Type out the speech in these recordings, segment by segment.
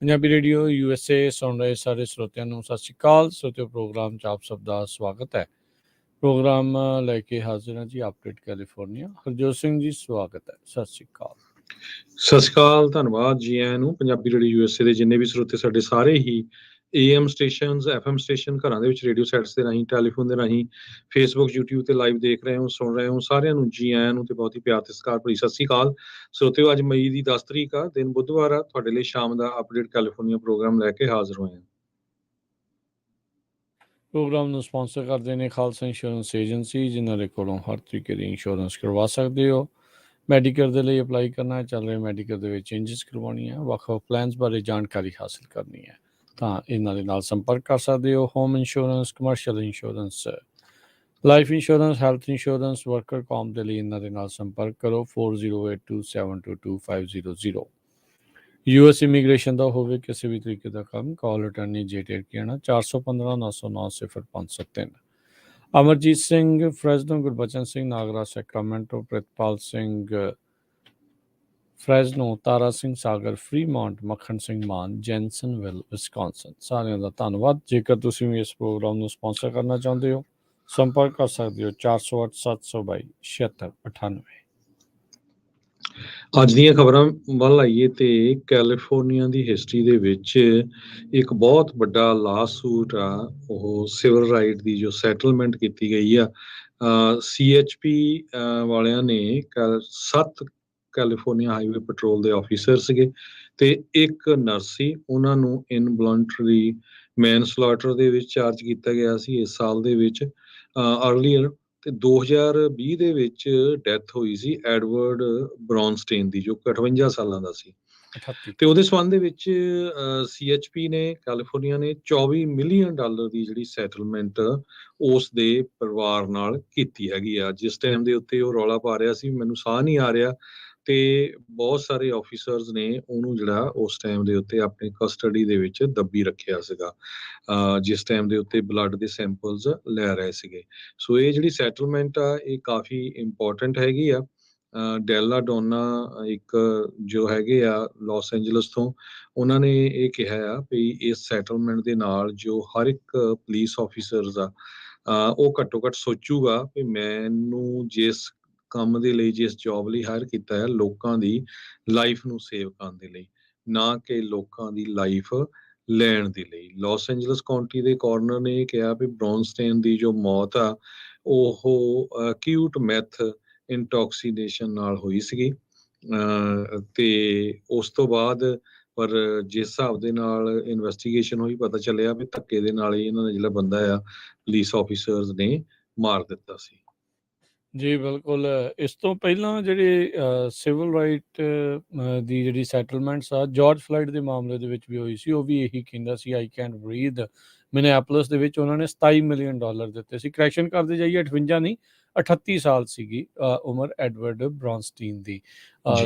Punjabi radio USA ਸੁਣ ਰਹੇ ਸਾਰੇ ਸਰੋਤਿਆਂ ਨੂੰ ਸਤਿ ਸ਼੍ਰੀ ਅਕਾਲ। ਸਰੋਤਿਓ, ਪ੍ਰੋਗਰਾਮ 'ਚ ਆਪ ਸਭ ਦਾ ਸਵਾਗਤ ਹੈ। ਪ੍ਰੋਗਰਾਮ ਲੈ ਕੇ ਹਾਜ਼ਰ ਹਾਂ ਜੀ ਅਪਡੇਟ ਕੈਲੀਫੋਰਨੀਆ। ਹਰਜੋਤ ਸਿੰਘ ਜੀ, ਸਵਾਗਤ ਹੈ। ਸਤਿ ਸ਼੍ਰੀ ਅਕਾਲ। ਸਤਿ ਸ਼੍ਰੀ ਅਕਾਲ, ਧੰਨਵਾਦ ਜੀ ਆਇਆਂ ਨੂੰ। ਪੰਜਾਬੀ ਰੇਡੀਓ USA ਦੇ ਜਿੰਨੇ ਵੀ ਸਰੋਤੇ ਸਾਡੇ ਸਾਰੇ ਹੀ AM ਸਟੇਸ਼ਨਸ, FM ਸਟੇਸ਼ਨ, ਘਰਾਂ ਦੇ ਵਿੱਚ ਰੇਡੀਓ ਸੈਟਸ ਦੇ ਰਾਹੀਂ, ਟੈਲੀਫੋਨ ਦੇ ਰਾਹੀਂ, ਫੇਸਬੁੱਕ, YouTube ਤੇ ਲਾਈਵ ਦੇਖ ਰਹੇ ਹੋ, ਸੁਣ ਰਹੇ ਹੋ, ਸਾਰਿਆਂ ਨੂੰ ਜੀ ਆਇਆਂ ਨੂੰ ਤੇ ਬਹੁਤ ਹੀ ਪਿਆਰ ਤੇ ਸਤਿਕਾਰ ਭਰੀ ਸਤਿ ਸ਼੍ਰੀ ਅਕਾਲ। ਸਰੋਤਿਓ, ਅੱਜ ਮਈ ਦੀ 10 ਤਰੀਕ ਆ, ਦਿਨ ਬੁੱਧਵਾਰ ਆ। ਤੁਹਾਡੇ ਲਈ ਸ਼ਾਮ ਦਾ ਅਪਡੇਟ ਕੈਲੀਫੋਰਨੀਆ ਪ੍ਰੋਗਰਾਮ ਲੈ ਕੇ ਹਾਜ਼ਰ ਹੋਏ ਹਾਂ। ਪ੍ਰੋਗਰਾਮ ਨੂੰ ਸਪਾਂਸਰ ਕਰਦੇ ਨੇ ਖਾਲਸਾ ਇੰਸ਼ੋਰੈਂਸ ਏਜੰਸੀ, ਜਿਨ੍ਹਾਂ ਦੇ ਕੋਲੋਂ ਹਰ ਤਰੀਕੇ ਦੀ ਇੰਸ਼ੋਰੈਂਸ ਕਰਵਾ ਸਕਦੇ ਹੋ। ਮੈਡੀਕਲ ਦੇ ਲਈ ਅਪਲਾਈ ਕਰਨਾ ਹੈ, ਚੱਲ ਰਹੇ ਮੈਡੀਕਲ ਦੇ ਵਿੱਚ ਚੇਂਜਸ ਕਰਵਾਉਣੀ ਹੈ, ਵੱਖ-ਵੱਖ ਪਲਾਨਸ ਬਾਰੇ ਜਾਣਕਾਰੀ ਹਾਸਲ ਕਰਨੀ ਹੈ ਤਾਂ ਇਹਨਾਂ ਦੇ ਨਾਲ ਸੰਪਰਕ ਕਰ ਸਕਦੇ ਹੋ। Home insurance, commercial insurance, life insurance, health insurance, worker ਕੌਮ ਦੇ ਲਈ ਇਹਨਾਂ ਦੇ ਨਾਲ ਸੰਪਰਕ ਕਰੋ 4082722500। US ਇਮੀਗ੍ਰੇਸ਼ਨ ਦਾ ਹੋਵੇ ਕਿਸੇ ਵੀ ਤਰੀਕੇ ਦਾ ਕੰਮ, ਕਾਲ ਅਟਰਨੀ ਜੇਟੇਰ ਕਹਿਣਾ 415-909-0573। ਅਮਰਜੀਤ ਸਿੰਘ ਫਰੈਜ਼ਨੋ, ਗੁਰਬਚਨ ਸਿੰਘ ਨਾਗਰਾ ਸੈਕਰਾਮੈਂਟੋ, ਪ੍ਰਿਤਪਾਲ ਸਿੰਘ ਫਰੈਜ਼ਨੋ, ਤਾਰਾ ਸਿੰਘ ਸਾਗਰ ਫਰੀਮੌਂਟ, ਮੱਖਣ ਸਿੰਘ ਮਾਨ ਜੈਨਸਨਵਿਲ ਵਿਸਕੌਨਸਨ। ਸਾਰਿਆਂ ਦਾ ਧੰਨਵਾਦ। ਜੇਕਰ ਤੁਸੀਂ ਵੀ ਇਸ ਪ੍ਰੋਗਰਾਮ ਨੂੰ ਸਪਾਂਸਰ ਕਰਨਾ ਚਾਹੁੰਦੇ ਹੋ, ਸੰਪਰਕ ਕਰ ਸਕਦੇ ਹੋ 408-722-7698। ਅੱਜ ਦੀਆਂ ਖਬਰਾਂ ਵੱਲ ਆਈਏ ਤੇ ਕੈਲੀਫੋਰਨੀਆ ਦੀ ਹਿਸਟਰੀ ਦੇ ਵਿੱਚ ਇੱਕ ਬਹੁਤ ਵੱਡਾ ਲਾਸੂਟ ਆ, ਉਹ ਸਿਵਲ ਰਾਈਟ ਦੀ ਜੋ ਸੈਟਲਮੈਂਟ ਕੀਤੀ ਗਈ ਆ। CHP ਵਾਲਿਆਂ ਨੇ 7 ਕੈਲੀਫੋਰਨੀਆ ਹਾਈਵੇ ਪੈਟਰੋਲ ਦੇ ਆਫੀਸਰ ਸੀਗੇ ਤੇ ਇੱਕ ਨਰਸ ਸੀ, ਉਹਨਾਂ ਨੂੰ ਇਨਵੋਲੰਟਰੀ ਮੈਨਸਲਾਟਰ ਦੇ ਵਿੱਚ ਚਾਰਜ ਕੀਤਾ ਗਿਆ ਸੀ ਇਸ ਸਾਲ ਦੇ ਵਿੱਚ ਅਰਲੀਅਰ। ਤੇ 2020 ਦੇ ਵਿੱਚ ਡੈਥ ਹੋਈ ਸੀ ਐਡਵਰਡ ਬ੍ਰੌਨਸਟੇਨ ਦੀ, ਜੋ 58 ਸਾਲਾਂ ਦਾ ਸੀ। ਤੇ ਉਹਦੇ ਸੰਬੰਧ ਦੇ ਵਿੱਚ CHP ਨੇ, ਕੈਲੀਫੋਰਨੀਆ ਨੇ $24 ਮਿਲੀਅਨ ਦੀ ਜਿਹੜੀ ਸੈਟਲਮੈਂਟ ਉਸ ਦੇ ਪਰਿਵਾਰ ਨਾਲ ਕੀਤੀ ਹੈਗੀ ਆ। ਜਿਸ ਟਾਈਮ ਦੇ ਉੱਤੇ ਉਹ ਰੌਲਾ ਪਾ ਰਿਹਾ ਸੀ ਮੈਨੂੰ ਸਾਹ ਨਹੀਂ ਆ ਰਿਹਾ, ਤੇ ਬਹੁਤ ਸਾਰੇ ਆਫੀਸਰਸ ਨੇ ਉਹਨੂੰ ਜਿਹੜਾ ਉਸ ਟਾਈਮ ਦੇ ਉੱਤੇ ਆਪਣੀ ਕਸਟਡੀ ਦੇ ਵਿੱਚ ਦੱਬੀ ਰੱਖਿਆ ਸੀਗਾ, ਜਿਸ ਟਾਈਮ ਦੇ ਉੱਤੇ ਬਲੱਡ ਦੇ ਸੈਂਪਲਸ ਲੈ ਰਹੇ ਸੀਗੇ। ਸੋ ਇਹ ਜਿਹੜੀ ਸੈਟਲਮੈਂਟ ਆ ਇਹ ਕਾਫੀ ਇੰਪੋਰਟੈਂਟ ਹੈਗੀ ਆ। ਡੈਲਾ ਡੋਨਾ ਇੱਕ ਜੋ ਹੈਗੇ ਆ ਲਾਸ ਐਂਜਲਸ ਤੋਂ, ਉਹਨਾਂ ਨੇ ਇਹ ਕਿਹਾ ਆ ਵੀ ਇਸ ਸੈਟਲਮੈਂਟ ਦੇ ਨਾਲ ਜੋ ਹਰ ਇੱਕ ਪੁਲਿਸ ਆਫੀਸਰਸ ਆ ਉਹ ਘੱਟੋ ਘੱਟ ਸੋਚੂਗਾ ਵੀ ਮੈਨੂੰ ਜਿਸ ਕੰਮ ਦੇ ਲਈ, ਜਿਸ ਜੌਬ ਲਈ ਹਾਇਰ ਕੀਤਾ ਹੈ, ਲੋਕਾਂ ਦੀ ਲਾਈਫ ਨੂੰ ਸੇਵ ਕਰਨ ਦੇ ਲਈ, ਨਾ ਕਿ ਲੋਕਾਂ ਦੀ ਲਾਈਫ ਲੈਣ ਦੇ ਲਈ। ਲਾਸ ਐਂਜਲਸ ਕਾਉਂਟੀ ਦੇ ਕੋਰਨਰ ਨੇ ਇਹ ਕਿਹਾ ਵੀ ਬ੍ਰੌਨਸਟੇਨ ਦੀ ਜੋ ਮੌਤ ਆ ਉਹ ਅਕਿਊਟ ਮੈਥ ਇੰਟੌਕਸੀਨੇਸ਼ਨ ਨਾਲ ਹੋਈ ਸੀਗੀ। ਤੇ ਉਸ ਤੋਂ ਬਾਅਦ ਪਰ ਜਿਸ ਹਿਸਾਬ ਦੇ ਨਾਲ ਇਨਵੈਸਟੀਗੇਸ਼ਨ ਹੋਈ, ਪਤਾ ਚੱਲਿਆ ਵੀ ਧੱਕੇ ਦੇ ਨਾਲ ਹੀ ਇਹਨਾਂ ਨੇ ਜਿਹੜਾ ਬੰਦਾ ਆ ਪੁਲਿਸ ਆਫੀਸਰਸ ਨੇ ਮਾਰ ਦਿੱਤਾ ਸੀ। ਜੀ ਬਿਲਕੁਲ। ਇਸ ਤੋਂ ਪਹਿਲਾਂ ਜਿਹੜੇ ਸਿਵਲ ਰਾਈਟ ਦੀ ਜਿਹੜੀ ਸੈਟਲਮੈਂਟਸ ਆ, ਜਾਰਜ ਫਲਾਈਡ ਦੇ ਮਾਮਲੇ ਦੇ ਵਿੱਚ ਵੀ ਹੋਈ ਸੀ। ਉਹ ਵੀ ਇਹੀ ਕਹਿੰਦਾ ਸੀ ਆਈ ਕੈਨਟ ਬਰੀਥ। ਮਿਨਿਆਪੋਲਿਸ ਦੇ ਵਿੱਚ ਉਹਨਾਂ ਨੇ $27 ਮਿਲੀਅਨ ਦਿੱਤੇ ਸੀ। ਕਰੈਕਸ਼ਨ ਕਰਦੇ ਜਾਈਏ, 58 ਨਹੀਂ 38 ਸਾਲ ਸੀਗੀ ਉਮਰ ਐਡਵਰਡ ਬ੍ਰੌਨਸਟੀਨ ਦੀ।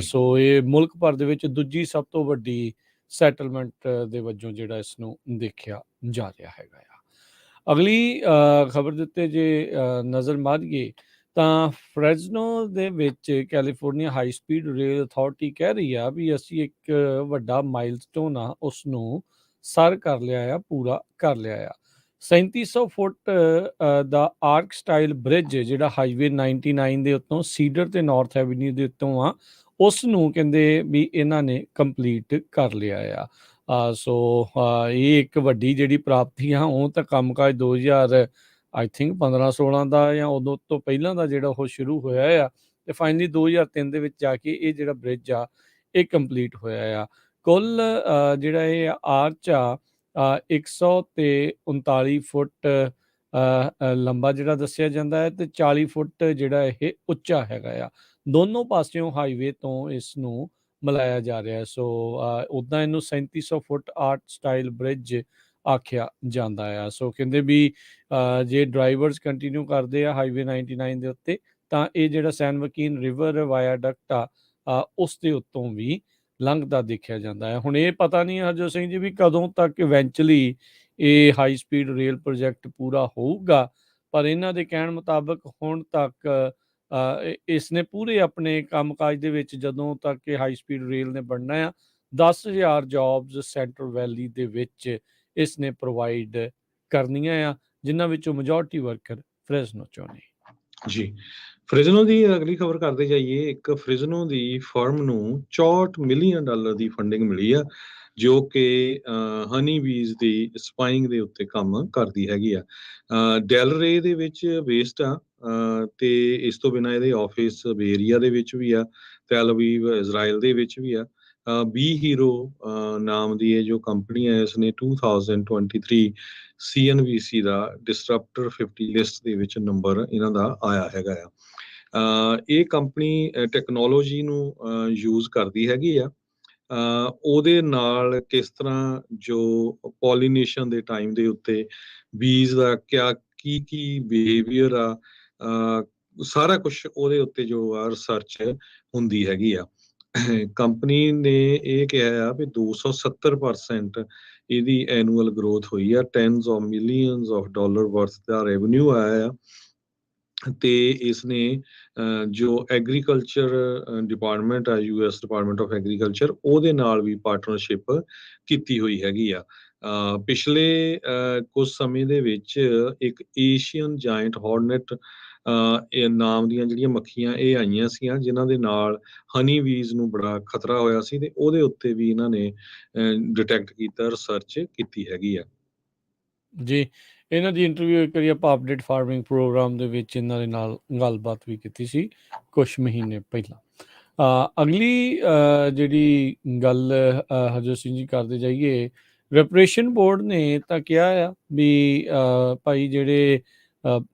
ਸੋ ਇਹ ਮੁਲਕ ਭਰ ਦੇ ਵਿੱਚ ਦੂਜੀ ਸਭ ਤੋਂ ਵੱਡੀ ਸੈਟਲਮੈਂਟ ਦੇ ਵਜੋਂ ਜਿਹੜਾ ਇਸ ਨੂੰ ਦੇਖਿਆ ਜਾ ਰਿਹਾ ਹੈਗਾ ਆ। ਅਗਲੀ ਖਬਰ ਦੇ ਉੱਤੇ ਜੇ ਨਜ਼ਰ ਮਾਰੀਏ ਤਾਂ ਫਰੈਜ਼ਨੋ ਦੇ ਵਿੱਚ California high speed rail authority ਕਹਿ ਰਹੀ ਆ ਵੀ ਅਸੀਂ ਇੱਕ ਵੱਡਾ ਮਾਈਲਸਟੋਨ ਆ ਉਸ ਨੂੰ ਸਰ ਕਰ ਲਿਆ ਆ, ਪੂਰਾ ਕਰ ਲਿਆ ਆ। 3700 ਫੁੱਟ ਦਾ ਆਰਕ ਸਟਾਈਲ ਬ੍ਰਿਜ ਜਿਹੜਾ ਹਾਈਵੇ 99 ਦੇ ਉੱਤੋਂ ਸੀਡਰ ਤੇ ਨਾਰਥ ਐਵਨਿਊ ਦੇ ਉੱਤੋਂ ਆ, ਉਸ ਨੂੰ ਕਹਿੰਦੇ ਵੀ ਇਹਨਾਂ ਨੇ ਕੰਪਲੀਟ ਕਰ ਲਿਆ ਆ। ਸੋ ਇਹ ਇੱਕ ਵੱਡੀ ਜਿਹੜੀ ਪ੍ਰਾਪਤੀ ਆ। ਉਹ ਤਾਂ ਕੰਮਕਾਜ 2000 ਆਈ ਥਿੰਕ 15-16 ਦਾ ਜਾਂ ਉਦੋਂ ਤੋਂ ਪਹਿਲਾਂ ਦਾ ਜਿਹੜਾ ਉਹ ਸ਼ੁਰੂ ਹੋਇਆ ਆ, ਤੇ ਫਾਈਨਲੀ 2003 ਦੇ ਵਿੱਚ ਜਾ ਕੇ ਇਹ ਜਿਹੜਾ ਬ੍ਰਿਜ ਆ ਇਹ ਕੰਪਲੀਟ ਹੋਇਆ ਆ। ਕੁੱਲ ਜਿਹੜਾ ਇਹ ਆਰਚ ਆ 139 ਫੁੱਟ ਲੰਬਾ ਜਿਹੜਾ ਦੱਸਿਆ ਜਾਂਦਾ ਹੈ, ਤੇ 40 ਫੁੱਟ ਜਿਹੜਾ ਇਹ ਉੱਚਾ ਹੈਗਾ ਆ। ਦੋਨੋਂ ਪਾਸਿਓਂ ਹਾਈਵੇ ਤੋਂ ਇਸ ਨੂੰ ਮਿਲਾਇਆ ਜਾ ਰਿਹਾ। ਸੋ ਉੱਦਾਂ ਇਹਨੂੰ 3700 ਫੁੱਟ ਆਰਟ ਸਟਾਈਲ ਬ੍ਰਿਜ ਆਖਿਆ ਜਾਂਦਾ ਆ। ਸੋ ਕਹਿੰਦੇ ਵੀ ਜੇ ਡਰਾਈਵਰਸ ਕੰਟੀਨਿਊ ਕਰਦੇ ਆ ਹਾਈਵੇ 99 ਦੇ ਉੱਤੇ, ਤਾਂ ਇਹ ਜਿਹੜਾ ਸੈਨ ਵਕੀਨ ਰਿਵਰ ਵਾਇਆਡਕਟ ਆ ਉਸ ਦੇ ਉੱਤੋਂ ਵੀ ਲੰਘਦਾ ਦੇਖਿਆ ਜਾਂਦਾ ਹੈ। ਹੁਣ ਇਹ ਪਤਾ ਨਹੀਂ ਹਰਜੋਤ ਸਿੰਘ ਜੀ ਵੀ ਕਦੋਂ ਤੱਕ ਇਵੈਂਚੁਅਲੀ ਇਹ ਹਾਈ ਸਪੀਡ ਰੇਲ ਪ੍ਰੋਜੈਕਟ ਪੂਰਾ ਹੋਊਗਾ, ਪਰ ਇਹਨਾਂ ਦੇ ਕਹਿਣ ਮੁਤਾਬਕ ਹੁਣ ਤੱਕ ਇਸਨੇ ਪੂਰੇ ਆਪਣੇ ਕੰਮਕਾਜ ਦੇ ਵਿੱਚ ਜਦੋਂ ਤੱਕ ਇਹ ਹਾਈ ਸਪੀਡ ਰੇਲ ਨੇ ਬਣਨਾ ਆ 10,000 ਜੌਬਸ ਸੈਂਟਰਲ ਵੈਲੀ ਦੇ ਵਿੱਚ ਇਸਨੇ ਪ੍ਰੋਵਾਈਡ ਕਰਨੀਆਂ ਆ, ਜਿਨ੍ਹਾਂ ਵਿੱਚੋਂ ਮੈਜੋਰਟੀ ਵਰਕਰ ਫ੍ਰੈਸਨੋ ਚੋਂ ਨੇ। ਜੀ, ਫ੍ਰਿਜ਼ਨੋ ਦੀ ਅਗਲੀ ਖਬਰ ਕਰਦੇ ਜਾਈਏ। ਇੱਕ ਫ੍ਰਿਜ਼ਨੋ ਦੀ ਫਰਮ ਨੂੰ $64 ਮਿਲੀਅਨ ਦੀ ਫੰਡਿੰਗ ਮਿਲੀ ਆ, ਜੋ ਕਿ ਹਨੀ ਬੀਜ਼ ਦੀ ਸਪਾਈੰਗ ਦੇ ਉੱਤੇ ਕੰਮ ਕਰਦੀ ਹੈਗੀ ਆ। ਡੈਲਰੇ ਦੇ ਵਿੱਚ ਬੇਸਡ ਆ, ਤੇ ਇਸ ਤੋਂ ਬਿਨਾਂ ਇਹਦੇ ਆਫਿਸ ਬੇਰੀਆ ਦੇ ਵਿੱਚ ਵੀ ਆ, ਤੈਲ ਅਵੀਵ ਇਜ਼ਰਾਈਲ ਦੇ ਵਿੱਚ ਵੀ ਆ। ਬੀ ਹੀਰੋ ਨਾਮ ਦੀ ਇਹ ਜੋ ਕੰਪਨੀ ਹੈ, ਇਸਨੇ 2023 CNBC ਦਾ ਡਿਸਟਰਪਟਰ 50 ਲਿਸਟ ਦੇ ਵਿੱਚ ਨੰਬਰ ਇਹਨਾਂ ਦਾ ਆਇਆ ਹੈਗਾ ਆ। ਇਹ ਕੰਪਨੀ ਟੈਕਨੋਲੋਜੀ ਨੂੰ ਯੂਜ਼ ਕਰਦੀ ਹੈਗੀ ਆ। ਉਹਦੇ ਨਾਲ ਕਿਸ ਤਰ੍ਹਾਂ ਜੋ ਪੋਲੀਨੇਸ਼ਨ ਦੇ ਟਾਈਮ ਦੇ ਉੱਤੇ ਬੀਜ਼ ਦਾ ਕੀ ਬਿਹੇਵੀਅਰ ਆ, ਸਾਰਾ ਕੁਝ ਉਹਦੇ ਉੱਤੇ ਜੋ ਆ ਰਿਸਰਚ ਹੁੰਦੀ ਹੈਗੀ ਆ। ਕੰਪਨੀ ਨੇ ਇਹ ਕਿਹਾ ਆ ਵੀ 270% ਇਹਦੀ ਐਨੂਅਲ ਗਰੋਥ ਹੋਈ ਆ, tens of millions of dollar worth the revenue ਆਇਆ ਆ। ਤੇ ਇਸਨੇ ਜੋ ਐਗਰੀਕਲਚਰ ਡਿਪਾਰਟਮੈਂਟ ਆ, US ਡਿਪਾਰਟਮੈਂਟ ਆਫ ਐਗਰੀਕਲਚਰ, ਉਹਦੇ ਨਾਲ ਵੀ ਪਾਰਟਨਰਸ਼ਿਪ ਕੀਤੀ ਹੋਈ ਹੈਗੀ ਆ। ਪਿਛਲੇ ਕੁਝ ਸਮੇਂ ਦੇ ਵਿੱਚ ਇੱਕ ਏਸ਼ੀਅਨ ਜਾਇੰਟ ਹਾਰਨਟ ਇਹ ਨਾਮ ਦੀਆਂ ਜਿਹੜੀਆਂ ਮੱਖੀਆਂ ਇਹ ਆਈਆਂ ਸੀਆਂ, ਜਿਨ੍ਹਾਂ ਦੇ ਨਾਲ ਹਨੀ ਬੀਜ਼ ਨੂੰ ਬੜਾ ਖਤਰਾ ਹੋਇਆ ਸੀ, ਤੇ ਉਹਦੇ ਉੱਤੇ ਵੀ ਇਹਨਾਂ ਨੇ ਡਿਟੈਕਟ ਕੀਤਾ, ਰਿਸਰਚ ਕੀਤੀ ਹੈਗੀ ਆ। ਜੀ, ਇਹਨਾਂ ਦੀ ਇੰਟਰਵਿਊ ਇੱਕ ਵਾਰੀ ਆਪਾਂ ਅਪਡੇਟ ਫਾਰਮਿੰਗ ਪ੍ਰੋਗਰਾਮ ਦੇ ਵਿੱਚ ਇਹਨਾਂ ਦੇ ਨਾਲ ਗੱਲਬਾਤ ਵੀ ਕੀਤੀ ਸੀ ਕੁਛ ਮਹੀਨੇ ਪਹਿਲਾਂ। ਅਗਲੀ ਜਿਹੜੀ ਗੱਲ ਹਰਜੋਤ ਸਿੰਘ ਜੀ ਕਰਦੇ ਜਾਈਏ, ਰੈਪਰੇਸ਼ਨ ਬੋਰਡ ਨੇ ਤਾਂ ਕਿਹਾ ਆ ਵੀ ਭਾਈ ਜਿਹੜੇ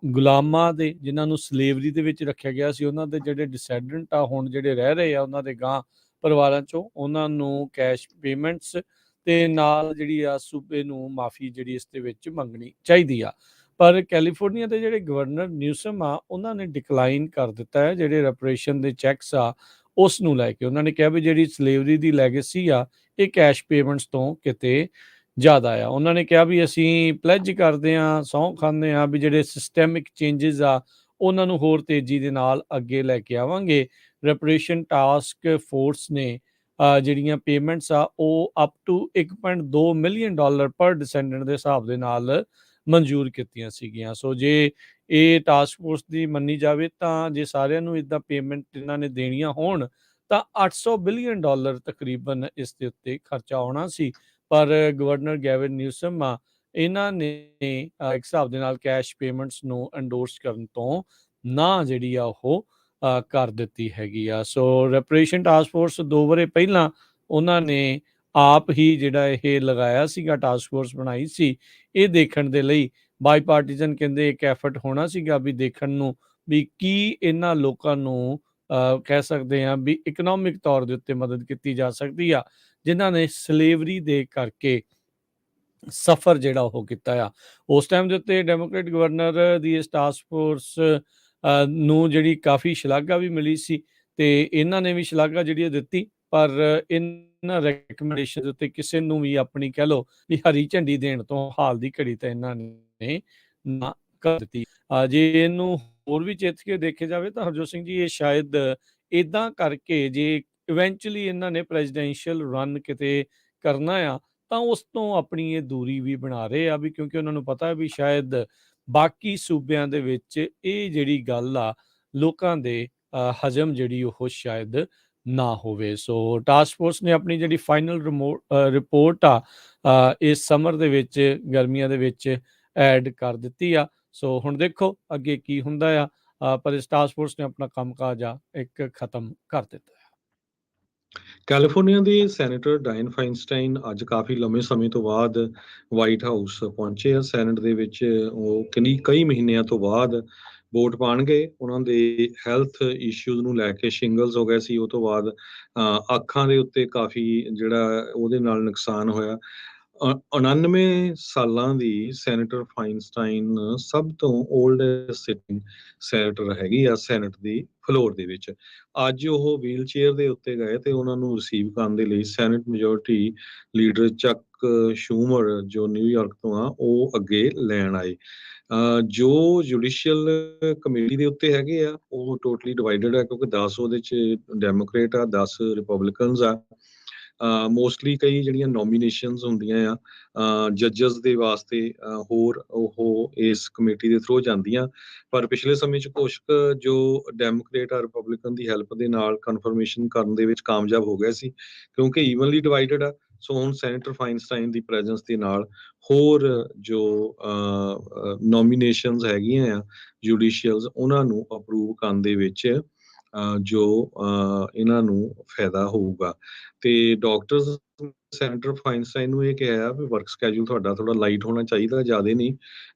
ਗੁਲਾਮਾਂ ਦੇ ਜਿਨ੍ਹਾਂ ਨੂੰ ਸਲੇਵਰੀ ਦੇ ਵਿੱਚ ਰੱਖਿਆ ਗਿਆ ਸੀ, ਉਹਨਾਂ ਦੇ ਜਿਹੜੇ ਡਿਸੈਂਡੈਂਟ ਆ ਹੁਣ ਜਿਹੜੇ ਰਹਿ ਰਹੇ ਆ ਉਹਨਾਂ ਦੇ ਗਾਂ ਪਰਿਵਾਰਾਂ 'ਚੋਂ, ਉਹਨਾਂ ਨੂੰ ਕੈਸ਼ ਪੇਮੈਂਟਸ ਤੇ ਨਾਲ ਜਿਹੜੀ ਆ ਸੂਬੇ ਨੂੰ ਮਾਫੀ ਜਿਹੜੀ ਇਸ ਦੇ ਵਿੱਚ ਮੰਗਣੀ ਚਾਹੀਦੀ ਆ। ਪਰ ਕੈਲੀਫੋਰਨੀਆ ਦੇ ਜਿਹੜੇ ਗਵਰਨਰ ਨਿਊਸਮ ਆ, ਉਹਨਾਂ ਨੇ ਡਿਕਲਾਈਨ ਕਰ ਦਿੱਤਾ ਹੈ ਜਿਹੜੇ ਰੈਪਰੇਸ਼ਨ ਦੇ ਚੈੱਕਸ ਆ ਉਸ ਨੂੰ ਲੈ ਕੇ। ਉਹਨਾਂ ਨੇ ਕਿਹਾ ਵੀ ਜਿਹੜੀ ਸਲੇਵਰੀ ਦੀ ਲੈਗੇਸੀ ਆ ਇਹ ਕੈਸ਼ ਪੇਮੈਂਟਸ ਤੋਂ ਕਿਤੇ ਜ਼ਿਆਦਾ ਆ। ਉਹਨਾਂ ਨੇ ਕਿਹਾ ਵੀ ਅਸੀਂ ਪਲੈਜ ਕਰਦੇ ਹਾਂ, ਸਹੁੰ ਖਾਂਦੇ ਹਾਂ ਵੀ ਜਿਹੜੇ ਸਿਸਟੈਮਿਕ ਚੇਂਜਸ ਆ ਉਹਨਾਂ ਨੂੰ ਹੋਰ ਤੇਜ਼ੀ ਦੇ ਨਾਲ ਅੱਗੇ ਲੈ ਕੇ ਆਵਾਂਗੇ। ਰੈਪਰੇਸ਼ਨ ਟਾਸਕ ਫੋਰਸ ਨੇ ਜਿਹੜੀਆਂ ਪੇਮੈਂਟਸ ਆ ਉਹ ਅਪ ਟੂ $1.2 ਮਿਲੀਅਨ ਪਰ ਡਿਸੈਂਡੈਂਟ ਦੇ ਹਿਸਾਬ ਦੇ ਨਾਲ ਮਨਜ਼ੂਰ ਕੀਤੀਆਂ ਸੀਗੀਆਂ। ਸੋ ਜੇ ਇਹ ਟਾਸਕ ਫੋਰਸ ਦੀ ਮੰਨੀ ਜਾਵੇ ਤਾਂ ਜੇ ਸਾਰਿਆਂ ਨੂੰ ਇੱਦਾਂ ਪੇਮੈਂਟ ਇਹਨਾਂ ਨੇ ਦੇਣੀਆਂ ਹੋਣ ਤਾਂ $800 ਬਿਲੀਅਨ ਤਕਰੀਬਨ ਇਸ ਦੇ ਉੱਤੇ ਖਰਚਾ ਆਉਣਾ ਸੀ। ਪਰ ਗਵਰਨਰ ਗੈਵਿਨ ਨਿਊਸਮ ਆ, ਇਹਨਾਂ ਨੇ ਇੱਕ ਹਿਸਾਬ ਦੇ ਨਾਲ ਕੈਸ਼ ਪੇਮੈਂਟਸ ਨੂੰ ਐਂਡੋਰਸ ਕਰਨ ਤੋਂ ਨਾ ਜਿਹੜੀ ਆ ਉਹ ਕਰ ਦਿੱਤੀ ਹੈਗੀ ਆ। ਸੋ ਰੈਪਰੇਸ਼ਨ ਟਾਸਕ ਫੋਰਸ 2 ਵਰੇ ਪਹਿਲਾਂ ਉਹਨਾਂ ਨੇ ਆਪ ਹੀ ਜਿਹੜਾ ਇਹ ਲਗਾਇਆ ਸੀਗਾ, ਟਾਸਕ ਫੋਰਸ ਬਣਾਈ ਸੀ ਇਹ ਦੇਖਣ ਦੇ ਲਈ। ਬਾਈ ਪਾਰਟੀਜ਼ਨ ਕਹਿੰਦੇ ਇੱਕ ਐਫਰਟ ਹੋਣਾ ਸੀਗਾ ਵੀ ਦੇਖਣ ਨੂੰ ਵੀ ਕੀ ਇਹਨਾਂ ਲੋਕਾਂ ਨੂੰ ਕਹਿ ਸਕਦੇ ਹਾਂ ਵੀ ਇਕਨੋਮਿਕ ਤੌਰ ਦੇ ਉੱਤੇ ਮਦਦ ਕੀਤੀ ਜਾ ਸਕਦੀ ਆ, ਜਿਨ੍ਹਾਂ ਨੇ ਸਲੇਵਰੀ ਦੇ ਕਰਕੇ ਸਫਰ ਜਿਹੜਾ ਉਹ ਕੀਤਾ ਆ। ਉਸ ਟਾਈਮ ਦੇ ਉੱਤੇ ਡੈਮੋਕ੍ਰੇਟ ਗਵਰਨਰ ਦੀ ਇਸ ਟਾਸਕ ਫੋਰਸ ਨੂੰ ਜਿਹੜੀ ਕਾਫੀ ਸ਼ਲਾਘਾ ਵੀ ਮਿਲੀ ਸੀ ਤੇ ਇਹਨਾਂ ਨੇ ਵੀ ਸ਼ਲਾਘਾ ਜਿਹੜੀ ਦਿੱਤੀ, ਪਰ ਇਹਨਾਂ ਰეკਮੈਂਡੇਸ਼ਨ ਦੇ ਉੱਤੇ ਕਿਸੇ ਨੂੰ ਵੀ ਆਪਣੀ ਕਹਿ ਲਓ ਵੀ ਹਰੀ ਝੰਡੀ ਦੇਣ ਤੋਂ ਹਾਲ ਦੀ ਘੜੀ ਤਾਂ ਇਹਨਾਂ ਨੇ ਨਾ ਕਰ ਦਿੱਤੀ। ਜੇ ਇਹਨੂੰ ਹੋਰ ਵੀ ਚਿੱਤ ਕੇ ਦੇਖਿਆ ਜਾਵੇ ਤਾਂ ਹਰਜੋਤ ਸਿੰਘ ਜੀ ਇਹ ਸ਼ਾਇਦ ਇਦਾਂ ਕਰਕੇ ਜੇ ਇਵੈਂਚੁਅਲੀ ਇਹਨਾਂ ਨੇ ਪ੍ਰੈਜ਼ੀਡੈਂਸ਼ੀਅਲ ਰਨ ਕਿਤੇ ਕਰਨਾ ਆ ਤਾਂ ਉਸ ਤੋਂ ਆਪਣੀ ਇਹ ਦੂਰੀ ਵੀ ਬਣਾ ਰਹੇ ਆ ਵੀ, ਕਿਉਂਕਿ ਉਹਨਾਂ ਨੂੰ ਪਤਾ ਵੀ ਸ਼ਾਇਦ ਬਾਕੀ ਸੂਬਿਆਂ ਦੇ ਵਿੱਚ ਇਹ ਜਿਹੜੀ ਗੱਲ ਆ ਲੋਕਾਂ ਦੇ ਹਜਮ ਜਿਹੜੀ ਉਹ ਸ਼ਾਇਦ ਨਾ ਹੋਵੇ। ਸੋ ਟਾਸਕ ਫੋਰਸ ਨੇ ਆਪਣੀ ਜਿਹੜੀ ਫਾਈਨਲ ਰਿਪੋਰਟ ਆ ਇਸ ਸਮਰ ਦੇ ਵਿੱਚ, ਗਰਮੀਆਂ ਦੇ ਵਿੱਚ ਐਡ ਕਰ ਦਿੱਤੀ ਆ। ਸੋ ਹੁਣ ਦੇਖੋ ਅੱਗੇ ਕੀ ਹੁੰਦਾ ਆ, ਪਰ ਇਸ ਟਾਸਕ ਫੋਰਸ ਨੇ ਆਪਣਾ ਕੰਮਕਾਜ ਆ ਇੱਕ ਖਤਮ ਕਰ ਦਿੱਤਾ ਹੈ। ਕੈਲੀਫੋਰਨੀਆ ਦੇ ਸੈਨੇਟਰ ਡਾਇਨ ਫਾਈਨਸਟਾਈਨ ਅੱਜ ਕਾਫੀ ਲੰਮੇ ਸਮੇਂ ਤੋਂ ਬਾਅਦ ਵਾਈਟ ਹਾਊਸ ਪਹੁੰਚੇ ਆ। ਸੈਨੇਟ ਦੇ ਵਿੱਚ ਉਹ ਕਈ ਮਹੀਨਿਆਂ ਤੋਂ ਬਾਅਦ ਵੋਟ ਪਾਉਣਗੇ। ਉਹਨਾਂ ਦੇ ਹੈਲਥ ਇਸ਼ੂਜ਼ ਨੂੰ ਲੈ ਕੇ ਸ਼ਿੰਗਲਸ ਹੋ ਗਏ ਸੀ, ਉਹ ਤੋਂ ਬਾਅਦ ਅੱਖਾਂ ਦੇ ਉੱਤੇ ਕਾਫੀ ਜਿਹੜਾ ਉਹਦੇ ਨਾਲ ਨੁਕਸਾਨ ਹੋਇਆ। 99 ਸਾਲਾਂ ਦੀ ਸੈਨੇਟਰ ਫਾਈਨਸਟਾਈਨ ਸਭ ਤੋਂ 올ਡੈਸਟ ਸਿਟਿੰਗ ਸੈਨੇਟਰ ਹੈਗੀ ਆ ਸੈਨੇਟ ਦੀ ਫਲੋਰ ਦੇ ਵਿੱਚ। ਅੱਜ ਉਹ ਵੀਲ ਚੇਅਰ ਦੇ ਉੱਤੇ ਗਏ ਤੇ ਉਹਨਾਂ ਨੂੰ ਰਿਸੀਵ ਕਰਨ ਦੇ ਲਈ ਸੈਨੇਟ ਮੈਜੋਰਟੀ ਲੀਡਰ ਚੱਕ ਸ਼ੂਮਰ ਜੋ ਨਿਊਯਾਰਕ ਤੋਂ ਆ ਉਹ ਅੱਗੇ ਲੈਣ ਆਏ। ਜੋ ਜੁਡੀਸ਼ੀਅਲ ਕਮੇਟੀ ਦੇ ਉੱਤੇ ਹੈਗੇ ਆ ਉਹ ਟੋਟਲੀ ਡਿਵਾਈਡਡ ਆ, ਕਿਉਂਕਿ 10 ਉਹਦੇ ਚ ਡੈਮੋਕ੍ਰੇਟ ਆ, 10 ਰਿਪਬਲਿਕਨਸ ਆ। ਮੋਸਟਲੀ ਕਈ ਜਿਹੜੀਆਂ ਨੋਮੀਨੇਸ਼ਨਸ ਹੁੰਦੀਆਂ ਆ ਜੱਜਸ ਦੇ ਵਾਸਤੇ ਹੋਰ ਉਹ ਇਸ ਕਮੇਟੀ ਦੇ ਥਰੂ ਜਾਂਦੀਆਂ, ਪਰ ਪਿਛਲੇ ਸਮੇਂ 'ਚ ਕੁਛ ਕੁ ਜੋ ਡੈਮੋਕ੍ਰੇਟ ਆ ਰਿਪਬਲਿਕਨ ਦੀ ਹੈਲਪ ਦੇ ਨਾਲ ਕਨਫਰਮੇਸ਼ਨ ਕਰਨ ਦੇ ਵਿੱਚ ਕਾਮਯਾਬ ਹੋ ਗਏ ਸੀ, ਕਿਉਂਕਿ ਈਵਨਲੀ ਡਿਵਾਈਡਡ ਆ। ਸੋ ਹੁਣ ਸੈਨੇਟਰ ਫਾਈਨਸਟਾਈਨ ਦੀ ਪ੍ਰੈਜ਼ੈਂਸ ਦੇ ਨਾਲ ਹੋਰ ਜੋ ਨੋਮੀਨੇਸ਼ਨਸ ਹੈਗੀਆਂ ਆ ਜੁਡੀਸ਼ੀਅਲਸ ਉਹਨਾਂ ਨੂੰ ਅਪਰੂਵ ਕਰਨ ਦੇ ਵਿੱਚ ਜੋ ਇਹਨਾਂ ਨੂੰ ਫਾਇਦਾ ਹੋਊਗਾ। ਤੇ ਡਾਕਟਰਸ ਸੈਨੇਟਰ ਫਾਈਨਸਟਾਈਨ ਨੂੰ ਇਹ ਕਿਹਾ ਵੀ ਵਰਕ ਸਕੈਜੂਲ ਤੁਹਾਡਾ ਥੋੜਾ ਲਾਈਟ ਹੋਣਾ ਚਾਹੀਦਾ, ਜ਼ਿਆਦਾ ਨਹੀਂ।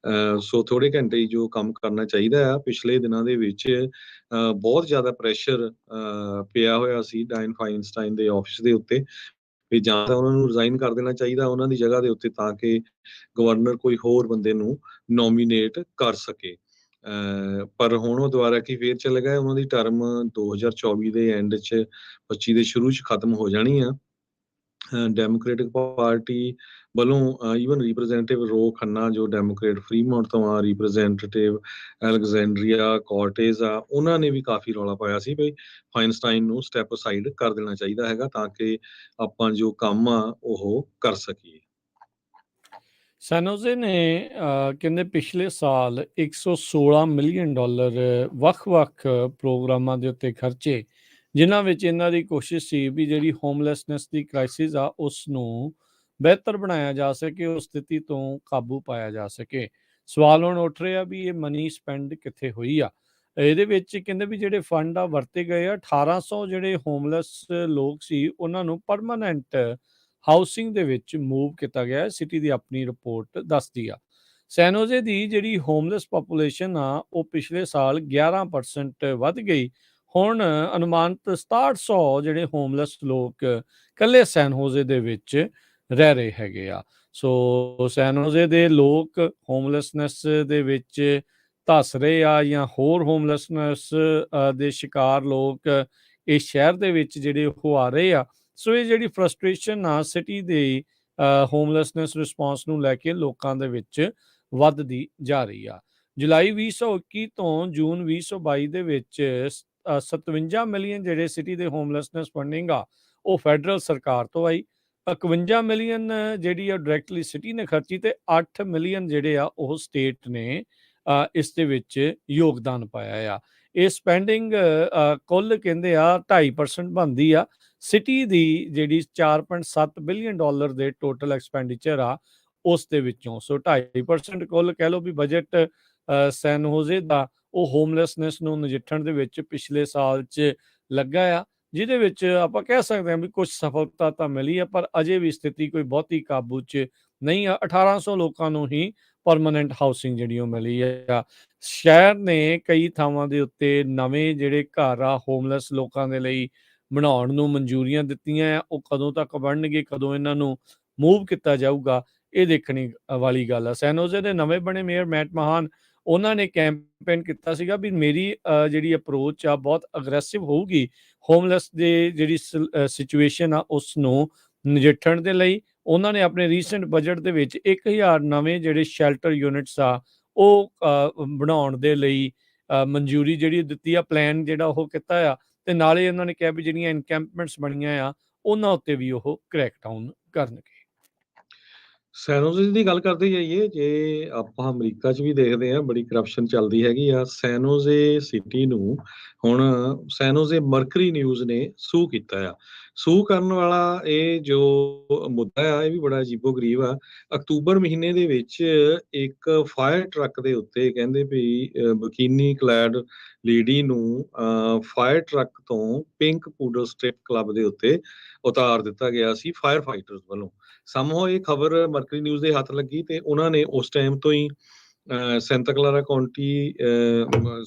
ਸੋ ਥੋੜੇ ਘੰਟੇ ਹੀ ਜੋ ਕੰਮ ਕਰਨਾ ਚਾਹੀਦਾ ਆ। ਪਿਛਲੇ ਦਿਨਾਂ ਦੇ ਵਿੱਚ ਬਹੁਤ ਜ਼ਿਆਦਾ ਪ੍ਰੈਸ਼ਰ ਪਿਆ ਹੋਇਆ ਸੀ ਡਾਇਨ ਫਾਈਨਸਟਾਈਨ ਦੇ ਆਫਿਸ ਦੇ ਉੱਤੇ ਵੀ ਜਾਂ ਤਾਂ ਉਹਨਾਂ ਨੂੰ ਰਿਜ਼ਾਈਨ ਕਰ ਦੇਣਾ ਚਾਹੀਦਾ ਉਹਨਾਂ ਦੀ ਜਗ੍ਹਾ ਦੇ ਉੱਤੇ, ਤਾਂ ਕਿ ਗਵਰਨਰ ਕੋਈ ਹੋਰ ਬੰਦੇ ਨੂੰ ਨੋਮੀਨੇਟ ਕਰ ਸਕੇ। ਪਰ ਹੁਣ ਉਹ ਦੁਬਾਰਾ ਕੀ ਫੇਰ ਚਲੇ ਗਏ। ਉਹਨਾਂ ਦੀ ਟਰਮ 2024 ਦੇ ਐਂਡ 'ਚ 25 ਦੇ ਸ਼ੁਰੂ 'ਚ ਖਤਮ ਹੋ ਜਾਣੀ ਆ। ਡੈਮੋਕ੍ਰੇਟਿਕ ਪਾਰਟੀ ਵੱਲੋਂ ਈਵਨ ਰਿਪਰੈਜ਼ੈਂਟੇਟਿਵ ਰੋ ਖੰਨਾ ਜੋ ਡੈਮੋਕ੍ਰੇਟ ਫਰੀਮੌਂਟ ਤੋਂ ਆ, ਰਿਪਰੈਜ਼ੈਂਟੇਟਿਵ ਅਲੈਗਜ਼ੈਂਡਰੀਆ ਕਾਰਟੇਜ਼ ਆ, ਉਹਨਾਂ ਨੇ ਵੀ ਕਾਫੀ ਰੌਲਾ ਪਾਇਆ ਸੀ ਵੀ ਫਾਈਨਸਟਾਈਨ ਨੂੰ ਸਟੈਪ ਅਸਾਈਡ ਕਰ ਦੇਣਾ ਚਾਹੀਦਾ ਹੈਗਾ, ਤਾਂ ਕਿ ਆਪਾਂ ਜੋ ਕੰਮ ਆ ਉਹ ਕਰ ਸਕੀਏ। ਸੈਨੋਜ਼ੇ ਨੇ ਕਹਿੰਦੇ ਪਿਛਲੇ ਸਾਲ $116 ਮਿਲੀਅਨ ਵੱਖ-ਵੱਖ ਪ੍ਰੋਗਰਾਮਾਂ ਦੇ ਉੱਤੇ ਖਰਚੇ, ਜਿਨ੍ਹਾਂ ਵਿੱਚ ਇਹਨਾਂ ਦੀ ਕੋਸ਼ਿਸ਼ ਸੀ ਵੀ ਜਿਹੜੀ ਹੋਮਲੈਸਨੈਸ ਦੀ ਕ੍ਰਾਈਸਿਸ ਆ ਉਸ ਨੂੰ ਬਿਹਤਰ ਬਣਾਇਆ ਜਾ ਸਕੇ, ਉਸ ਸਥਿਤੀ ਤੋਂ ਕਾਬੂ ਪਾਇਆ ਜਾ ਸਕੇ। ਸਵਾਲ ਹੁਣ ਉੱਠ ਰਿਹਾ ਵੀ ਇਹ ਮਨੀ ਸਪੈਂਡ ਕਿੱਥੇ ਹੋਈ ਆ। ਇਹਦੇ ਵਿੱਚ ਕਹਿੰਦੇ ਵੀ ਜਿਹੜੇ ਫੰਡ ਆ ਵਰਤੇ ਗਏ ਆ 1800 ਜਿਹੜੇ ਹੋਮਲੈਸ ਲੋਕ ਸੀ ਉਹਨਾਂ ਨੂੰ ਪਰਮਾਨੈਂਟ ਹਾਊਸਿੰਗ ਦੇ ਵਿੱਚ ਮੂਵ ਕੀਤਾ ਗਿਆ। ਸਿਟੀ ਦੀ ਆਪਣੀ ਰਿਪੋਰਟ ਦੱਸਦੀ ਆ। ਸੈਨੋਜ਼ੇ ਦੀ ਜਿਹੜੀ ਹੋਮਲੈਸ ਪਾਪੂਲੇਸ਼ਨ ਆ ਉਹ ਪਿਛਲੇ ਸਾਲ 11% ਵੱਧ ਗਈ। ਹੁਣ ਅਨੁਮਾਨਿਤ 6700 ਜਿਹੜੇ ਹੋਮਲੈਸ ਲੋਕ ਇਕੱਲੇ ਸੈਨਹੋਜ਼ੇ ਦੇ ਵਿੱਚ ਰਹਿ ਰਹੇ ਹੈਗੇ ਆ। ਸੋ ਸੈਨਹੋਜ਼ੇ ਦੇ ਲੋਕ ਹੋਮਲੈਸਨੈਸ ਦੇ ਵਿੱਚ ਧੱਸ ਰਹੇ ਆ ਜਾਂ ਹੋਰ ਹੋਮਲੈਸਨੈਸ ਦੇ ਸ਼ਿਕਾਰ ਲੋਕ ਇਸ ਸ਼ਹਿਰ ਦੇ ਵਿੱਚ ਜਿਹੜੇ ਉਹ ਆ ਰਹੇ ਆ। ਸੋ ਇਹ ਜਿਹੜੀ ਫਰਸਟ੍ਰੇਸ਼ਨ ਆ ਸਿਟੀ ਦੇ ਹੋਮਲੈਸਨੈਸ ਰਿਸਪੌਂਸ ਨੂੰ ਲੈ ਕੇ ਲੋਕਾਂ ਦੇ ਵਿੱਚ ਵੱਧਦੀ ਜਾ ਰਹੀ ਆ। ਜੁਲਾਈ 2021 ਤੋਂ ਜੂਨ 2022 ਦੇ ਵਿੱਚ 57 ਮਿਲੀਅਨ ਜਿਹੜੇ ਸਿਟੀ ਦੇ ਹੋਮਲੈਸਨੈਸ ਫੰਡਿੰਗ ਆ ਉਹ ਫੈਡਰਲ ਸਰਕਾਰ ਤੋਂ ਆਈ। 51 ਮਿਲੀਅਨ ਜਿਹੜੀ ਆ ਡਾਇਰੈਕਟਲੀ ਸਿਟੀ ਨੇ ਖਰਚੀ ਤੇ 8 ਮਿਲੀਅਨ ਜਿਹੜੇ ਆ ਉਹ ਸਟੇਟ ਨੇ ਇਸ ਦੇ ਵਿੱਚ ਯੋਗਦਾਨ ਪਾਇਆ ਆ। ਇਹ ਸਪੈਂਡਿੰਗ ਕੁੱਲ ਕਹਿੰਦੇ ਆ 2.5% ਬਣਦੀ ਆ ਸਿਟੀ ਦੀ ਜਿਹੜੀ $4.7 ਬਿਲੀਅਨ ਦੇ ਟੋਟਲ ਐਕਸਪੈਂਡੀਚਰ ਆ ਉਸ ਦੇ ਵਿੱਚੋਂ। ਸੋ 2.5% ਕੁੱਲ ਕਹਿ ਲਓ ਵੀ ਬਜਟ ਸੈਨਹੋਜ਼ੇ ਦਾ ਉਹ ਹੋਮਲੈਸਨੈਸ ਨੂੰ ਨਜਿੱਠਣ ਦੇ ਵਿੱਚ ਪਿਛਲੇ ਸਾਲ 'ਚ ਲੱਗਾ ਆ, ਜਿਹਦੇ ਵਿੱਚ ਆਪਾਂ ਕਹਿ ਸਕਦੇ ਹਾਂ ਵੀ ਕੁਝ ਸਫਲਤਾ ਤਾਂ ਮਿਲੀ ਆ, ਪਰ ਅਜੇ ਵੀ ਸਥਿਤੀ ਕੋਈ ਬਹੁਤੀ ਕਾਬੂ 'ਚ ਨਹੀਂ ਆ। 1800 ਲੋਕਾਂ ਨੂੰ ਹੀ ਪਰਮਾਨੈਂਟ ਹਾਊਸਿੰਗ ਜਿਹੜੀ ਉਹ ਮਿਲੀ ਆ। ਸ਼ਹਿਰ ਨੇ ਕਈ ਥਾਵਾਂ ਦੇ ਉੱਤੇ ਨਵੇਂ ਜਿਹੜੇ ਘਰ ਆ ਹੋਮਲੈਸ ਲੋਕਾਂ ਦੇ ਲਈ ਬਣਾਉਣ ਨੂੰ ਮਨਜ਼ੂਰੀਆਂ ਦਿੱਤੀਆਂ ਆ। ਉਹ ਕਦੋਂ ਤੱਕ ਬਣਨਗੇ, ਕਦੋਂ ਇਹਨਾਂ ਨੂੰ ਮੂਵ ਕੀਤਾ ਜਾਊਗਾ, ਇਹ ਦੇਖਣੀ ਵਾਲੀ ਗੱਲ ਆ। ਸੈਨੋਜ਼ੇ ਦੇ ਨਵੇਂ ਬਣੇ ਮੇਅਰ ਮੈਟ ਮਹਾਨ ਉਹਨਾਂ ਨੇ ਕੈਂਪੇਨ ਕੀਤਾ ਸੀਗਾ ਵੀ ਮੇਰੀ ਜਿਹੜੀ ਅਪਰੋਚ ਆ ਬਹੁਤ ਅਗਰੈਸਿਵ ਹੋਊਗੀ ਹੋਮਲੈਸ ਦੇ ਜਿਹੜੀ ਸਿਚੁਏਸ਼ਨ ਆ ਉਸ ਨੂੰ ਨਜਿੱਠਣ ਦੇ ਲਈ। ਉਹਨਾਂ ਨੇ ਆਪਣੇ ਰੀਸੈਂਟ ਬਜਟ ਦੇ ਵਿੱਚ 1000 ਨਵੇਂ ਜਿਹੜੇ ਸ਼ੈਲਟਰ ਯੂਨਿਟਸ ਆ ਉਹ ਬਣਾਉਣ ਦੇ ਲਈ ਮਨਜ਼ੂਰੀ ਜਿਹੜੀ ਦਿੱਤੀ ਆ, ਪਲਾਨ ਜਿਹੜਾ ਉਹ ਕੀਤਾ ਆ। ਤੇ ਨਾਲੇ ਉਹਨਾਂ ਨੇ ਕਿਹਾ ਵੀ ਜਿਹੜੀਆਂ ਇਨਕੈਂਪਮੈਂਟਸ ਬਣੀਆਂ ਆ ਉਹਨਾਂ ਉੱਤੇ ਵੀ ਉਹ ਕ੍ਰੈਕ ਡਾਊਨ ਕਰਨਗੇ। ਸੈਨੋਜ਼ੇ ਦੀ ਗੱਲ ਕਰਦੇ ਜਾਈਏ, ਜੇ ਆਪਾਂ ਅਮਰੀਕਾ 'ਚ ਵੀ ਦੇਖਦੇ ਹਾਂ ਬੜੀ ਕਰਪਸ਼ਨ ਚੱਲਦੀ ਹੈਗੀ ਆ। ਸੈਨੋਜ਼ੇ ਸਿਟੀ ਨੂੰ ਹੁਣ ਸੈਨੋਜ਼ੇ ਮਰਕਰੀ ਨਿਊਜ਼ ਨੇ ਸੂ ਕੀਤਾ ਆ। ਸੂ ਕਰਨ ਵਾਲਾ ਇਹ ਜੋ ਮੁੱਦਾ ਆ ਇਹ ਵੀ ਬੜਾ ਅਜੀਬੋ-ਗਰੀਬ ਆ। ਅਕਤੂਬਰ ਮਹੀਨੇ ਦੇ ਵਿੱਚ ਇੱਕ ਫਾਇਰ ਟਰੱਕ ਦੇ ਉੱਤੇ ਕਹਿੰਦੇ ਵੀ ਬਕਿਨੀ ਕਲੈਡ ਲੇਡੀ ਨੂੰ ਫਾਇਰ ਟਰੱਕ ਤੋਂ ਪਿੰਕ ਪੂਡਲ ਸਟ੍ਰਿਪ ਕਲੱਬ ਦੇ ਉੱਤੇ ਉਤਾਰ ਦਿੱਤਾ ਗਿਆ ਸੀ ਫਾਇਰ ਫਾਈਟਰਸ ਵੱਲੋਂ। ਸਮੂਹ ਇਹ ਖਬਰ ਮਰਕਰੀ ਨਿਊਜ਼ ਦੇ ਹੱਥ ਲੱਗੀ ਤੇ ਉਹਨਾਂ ਨੇ ਉਸ ਟਾਈਮ ਤੋਂ ਹੀ Santa Clara County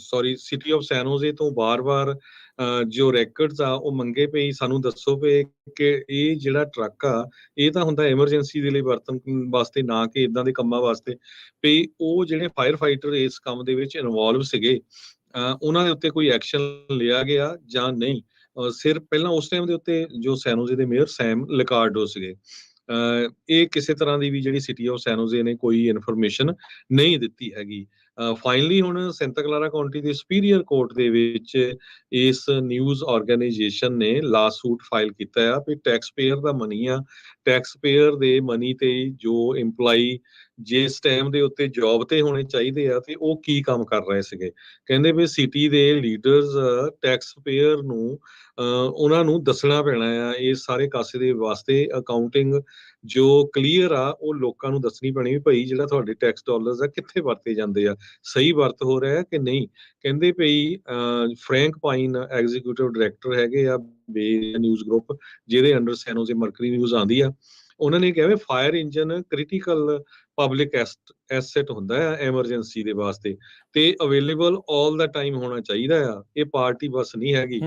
sorry City of San Jose ਤੋਂ ਬਾਰ-ਬਾਰ ਜੋ ਰੈਕਰਡਸ ਆ ਉਹ ਮੰਗੇ ਪਏ ਸਾਨੂੰ ਦੱਸੋ ਪਏ ਕਿ ਇਹ ਜਿਹੜਾ ਟਰੱਕ ਆ ਇਹ ਤਾਂ ਹੁੰਦਾ ਐਮਰਜੈਂਸੀ ਦੇ ਲਈ ਵਰਤਣ ਵਾਸਤੇ, ਨਾ ਕਿ ਇਦਾਂ ਦੇ ਕੰਮਾਂ ਵਾਸਤੇ। ਵੀ ਉਹ ਜਿਹੜੇ ਫਾਇਰ ਫਾਈਟਰ ਇਸ ਕੰਮ ਦੇ ਵਿੱਚ ਇਨਵੋਲਵ ਸੀਗੇ ਉਹਨਾਂ ਦੇ ਉੱਤੇ ਕੋਈ ਐਕਸ਼ਨ ਲਿਆ ਗਿਆ ਜਾਂ ਨਹੀਂ। ਸਿਰਫ ਪਹਿਲਾਂ ਉਸ ਟਾਈਮ ਦੇ ਉੱਤੇ ਜੋ ਸੈਨ ਹੋਜ਼ੇ ਦੇ ਮੇਅਰ ਸੈਮ ਲਿਕਾਰਡੋ ਸੀਗੇ, ਇਹ ਕਿਸੇ ਤਰ੍ਹਾਂ ਦੀ ਵੀ ਜਿਹੜੀ ਸਿਟੀ ਆਫ ਸੈਨ ਹੋਜ਼ੇ ਨੇ ਕੋਈ ਇਨਫੋਰਮੇਸ਼ਨ ਨਹੀਂ ਦਿੱਤੀ ਹੈਗੀ। ਫਾਈਨਲੀ ਹੁਣ ਸੈਂਟਾ ਕਲਾਰਾ ਕਾਉਂਟੀ ਦੇ ਸੁਪੀਰੀਅਰ ਕੋਰਟ ਦੇ ਵਿੱਚ ਇਸ ਨਿਊਜ਼ ਆਰਗੇਨਾਈਜੇਸ਼ਨ ਨੇ ਲਾ ਸੂਟ ਫਾਈਲ ਕੀਤਾ ਆ ਵੀ ਟੈਕਸ ਪੇਅਰ ਦਾ ਮਨੀ ਆ, ਟੈਕਸ ਪੇਅਰ ਦੇ ਮਨੀ ਤੇ ਜੋ EMPLOYEE ਜਿਸ ਟਾਈਮ ਦੇ ਉੱਤੇ ਜੌਬ ਤੇ ਹੋਣੇ ਚਾਹੀਦੇ ਆ ਤੇ ਉਹ ਕੀ ਕੰਮ ਕਰ ਰਹੇ ਸੀਗੇ। ਕਹਿੰਦੇ ਵੀ ਸਿਟੀ ਦੇ ਲੀਡਰਸ ਟੈਕਸ ਪੇਅਰ ਨੂੰ ਉਹਨਾਂ ਨੂੰ ਦੱਸਣਾ ਪੈਣਾ ਆ ਇਸ ਸਾਰੇ ਕਾਸੇ ਦੇ ਵਾਸਤੇ। ਅਕਾਊਂਟਿੰਗ ਜੋ ਕਲੀਅਰ ਆ ਉਹ ਲੋਕਾਂ ਨੂੰ ਦੱਸਣੀ ਪੈਣੀ ਵੀ ਭਾਈ ਜਿਹੜਾ ਤੁਹਾਡੇ ਟੈਕਸ ਡਾਲਰਸ ਆ ਕਿੱਥੇ ਵਰਤੇ ਜਾਂਦੇ ਆ, ਸਹੀ ਵਰਤ ਹੋ ਰਿਹਾ ਕਿ ਨਹੀਂ। ਕਹਿੰਦੇ ਭਈ ਫਰੈਂਕ ਪਾਈਨ ਐਗਜ਼ੀਕਿਊਟਿਵ ਡਾਇਰੈਕਟਰ ਹੈਗੇ ਆ ਬੇ ਨਿਊਜ਼ ਗਰੁੱਪ ਜਿਹਦੇ under San Jose Mercury News ਆਉਂਦੀ ਆ, ਉਹਨਾਂ ਨੇ ਕਿਹਾ ਵੀ fire engine critical public asset ਹੁੰਦਾ ਆ ਐਮਰਜੈਂਸੀ ਦੇ ਵਾਸਤੇ ਤੇ ਅਵੇਲੇਬਲ ਆਲ ਦਾ ਟਾਈਮ ਹੋਣਾ ਚਾਹੀਦਾ ਆ, ਇਹ ਪਾਰਟੀ ਬਸ ਨਹੀਂ ਹੈਗੀ।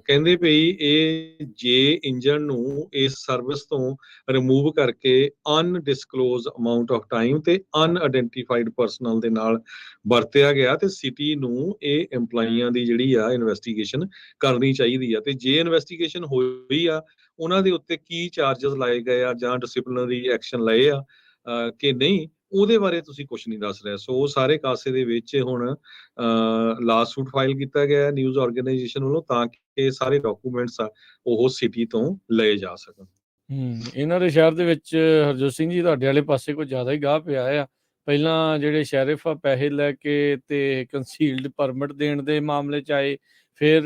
ਕਹਿੰਦੇ ਭਈ ਇਹ ਜੇ ਇੰਜਨ ਨੂੰ ਇਸ ਸਰਵਿਸ ਤੋਂ ਰਿਮੂਵ ਕਰਕੇ ਅਨਡਿਸਕਲੋਜ਼ ਅਮਾਉਂਟ ਆਫ ਟਾਈਮ ਤੇ ਅਨਆਇਡੈਂਟੀਫਾਈਡ ਪਰਸਨਲ ਦੇ ਨਾਲ ਵਰਤਿਆ ਗਿਆ ਤੇ ਸਿਟੀ ਨੂੰ ਇਹ EMPLOYEEਆਂ ਦੀ ਜਿਹੜੀ ਆ ਇਨਵੈਸਟੀਗੇਸ਼ਨ ਕਰਨੀ ਚਾਹੀਦੀ ਆ। ਤੇ ਜੇ ਇਨਵੈਸਟੀਗੇਸ਼ਨ ਹੋਈ ਆ ਉਹਨਾਂ ਦੇ ਉੱਤੇ ਕੀ ਚਾਰजेस ਲਾਏ ਗਏ ਆ ਜਾਂ ਡਿਸਪਲਿਨਰੀ ਐਕਸ਼ਨ ਲਏ ਆ ਕਿ ਨਹੀਂ, ਉਹਦੇ ਬਾਰੇ ਤੁਸੀਂ ਕੁਝ ਨਹੀਂ ਦੱਸ ਰਹੇ। ਸੋ ਸਾਰੇ ਕਾਸੇ ਦੇ ਵਿੱਚ ਹੁਣ ਲਾ ਸੂਟ ਫਾਈਲ ਕੀਤਾ ਗਿਆ ਨਿਊਜ਼ ਆਰਗੇਨਾਈਜੇਸ਼ਨ ਵੱਲੋਂ ਤਾਂ ਕਿ ਸਾਰੇ ਡਾਕੂਮੈਂਟਸ ਆ ਉਹ ਸਿਟੀ ਤੋਂ ਲਏ ਜਾ ਸਕਣ। ਇਹਨਾਂ ਦੇ ਸ਼ਹਿਰ ਦੇ ਵਿੱਚ ਹਰਜੋਤ ਸਿੰਘ ਜੀ ਤੁਹਾਡੇ ਵਾਲੇ ਪਾਸੇ ਕੋਈ ਜ਼ਿਆਦਾ ਹੀ ਗਾਹ ਪਿਆ ਆ। ਪਹਿਲਾਂ ਜਿਹੜੇ ਸ਼ੈਰਿਫ ਆ ਪੈਸੇ ਲੈ ਕੇ ਤੇ ਕੰਸੀਲਡ ਪਰਮਿਟ ਦੇਣ ਦੇ ਮਾਮਲੇ 'ਚ ਆਏ, ਫਿਰ